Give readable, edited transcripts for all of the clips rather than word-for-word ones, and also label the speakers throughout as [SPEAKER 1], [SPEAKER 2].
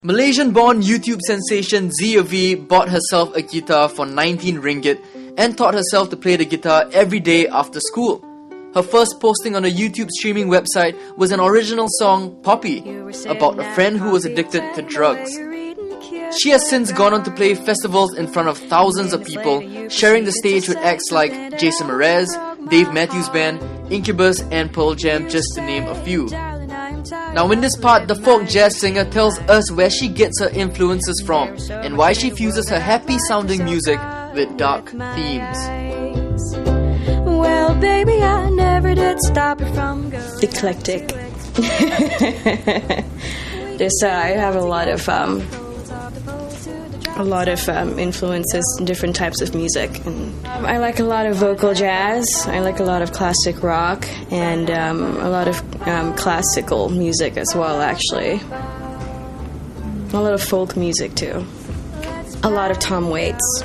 [SPEAKER 1] Malaysian-born YouTube sensation Zee Avi bought herself a guitar for 19 ringgit and taught herself to play the guitar every day after school. Her first posting on a YouTube streaming website was an original song, Poppy, about a friend who was addicted to drugs. She has since gone on to play festivals in front of thousands of people, sharing the stage with acts like Jason Mraz, Dave Matthews Band, Incubus and Pearl Jam, just to name a few. Now in this part, the folk jazz singer tells us where she gets her influences from and why she fuses her happy sounding music with dark themes.
[SPEAKER 2] Well, baby, I never did stop it from going.
[SPEAKER 3] Eclectic. I have a lot of influences in different types of music. And I like a lot of vocal jazz. I like a lot of classic rock and a lot of classical music as well, actually. A lot of folk music too. A lot of Tom Waits.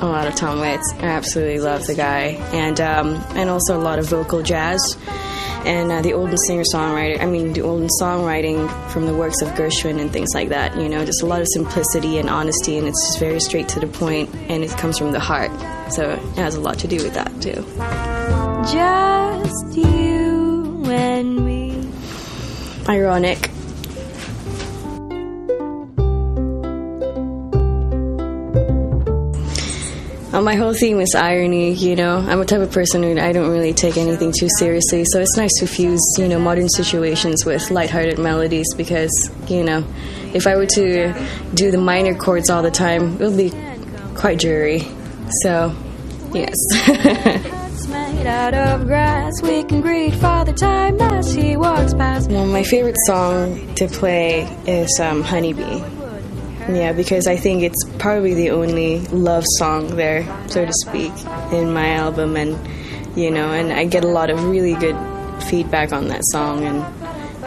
[SPEAKER 3] I absolutely love the guy, and also a lot of vocal jazz. And the olden songwriting from the works of Gershwin and things like that, you know, just a lot of simplicity and honesty, and it's just very straight to the point, and it comes from the heart. So it has a lot to do with that too.
[SPEAKER 2] Just you and me.
[SPEAKER 3] Ironic. My whole theme is irony, you know. I'm a type of person who I don't really take anything too seriously, so it's nice to fuse, you know, modern situations with lighthearted melodies because, you know, if I were to do the minor chords all the time, it would be quite dreary. So, yes.
[SPEAKER 2] Made out of grass, we can greet Father Time as he walks past.
[SPEAKER 3] Well, my favorite song to play is Honeybee. Yeah, because I think it's probably the only love song there, so to speak, in my album, and you know, and I get a lot of really good feedback on that song, and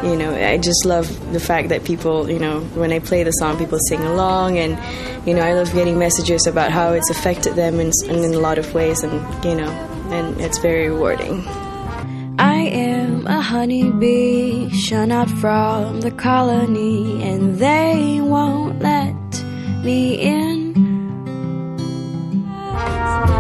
[SPEAKER 3] you know, I just love the fact that people, you know, when I play the song, people sing along, and you know, I love getting messages about how it's affected them in a lot of ways, and you know, and it's very rewarding.
[SPEAKER 2] I am a honeybee, shun out from the colony, and they won't let me in.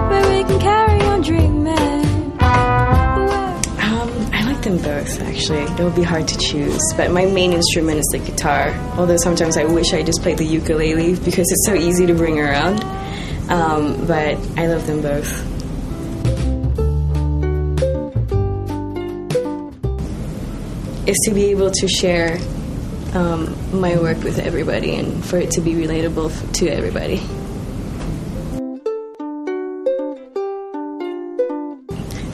[SPEAKER 2] But we can carry on dreaming.
[SPEAKER 3] I like them both, actually. It would be hard to choose, but my main instrument is the guitar. Although sometimes I wish I just played the ukulele because it's so easy to bring around. But I love them both. Is to be able to share my work with everybody and for it to be relatable to everybody.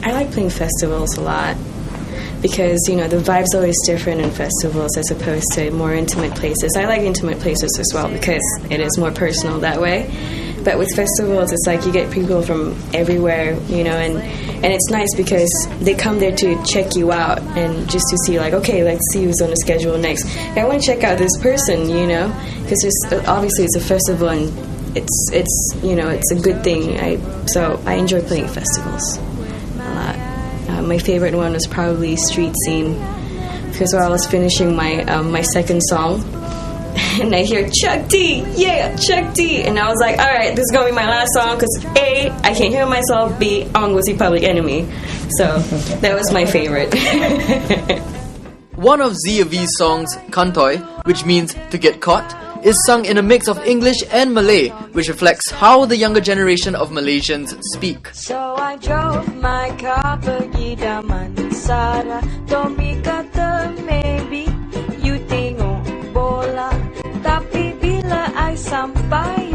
[SPEAKER 3] I like playing festivals a lot because, you know, the vibe's always different in festivals as opposed to more intimate places. I like intimate places as well because it is more personal that way. But with festivals, it's like you get people from everywhere, you know, and it's nice because they come there to check you out and just to see, like, okay, let's see who's on the schedule next. I want to check out this person, you know, because obviously it's a festival and it's you know, it's a good thing. So I enjoy playing festivals a lot. My favorite one was probably Street Scene because while I was finishing my second song, and I hear Chuck D, yeah, Chuck D, and I was like, all right, this is gonna be my last song because A, I can't hear myself, B, I want to see Public Enemy, so that was my favorite.
[SPEAKER 1] One of Zee Avi's songs, Kantoi, which means to get caught, is sung in a mix of English and Malay, which reflects how the younger generation of Malaysians speak.
[SPEAKER 2] So I drove my car pergi Damansara, Tommy kata maybe you tengok bola, tapi bila I sampai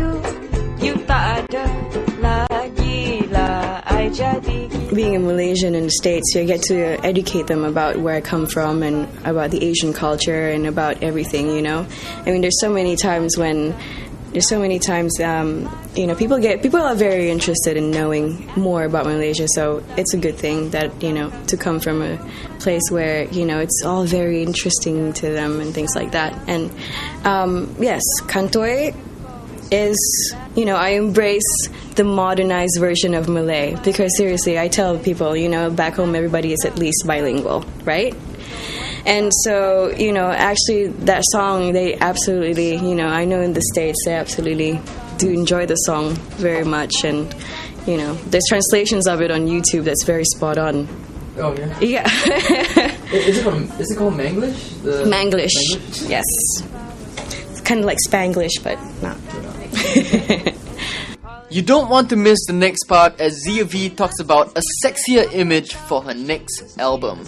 [SPEAKER 2] you tak ada lagi lah I jadi.
[SPEAKER 3] Being a Malaysian in the States, you get to educate them about where I come from and about the Asian culture and about everything, you know. I mean, there's so many times, you know, people are very interested in knowing more about Malaysia, so it's a good thing that, you know, to come from a place where, you know, it's all very interesting to them and things like that. And yes, Kantoi is, you know, I embrace the modernized version of Malay because seriously, I tell people, you know, back home everybody is at least bilingual, right? And so, you know, actually that song, they absolutely, you know, I know in the States they absolutely do enjoy the song very much. And, you know, there's translations of it on YouTube that's very spot on.
[SPEAKER 1] Oh, yeah?
[SPEAKER 3] Yeah.
[SPEAKER 1] Is it called Manglish?
[SPEAKER 3] Manglish, yes. It's kind of like Spanglish, but not.
[SPEAKER 1] You don't want to miss the next part as Zee Avi talks about a sexier image for her next album.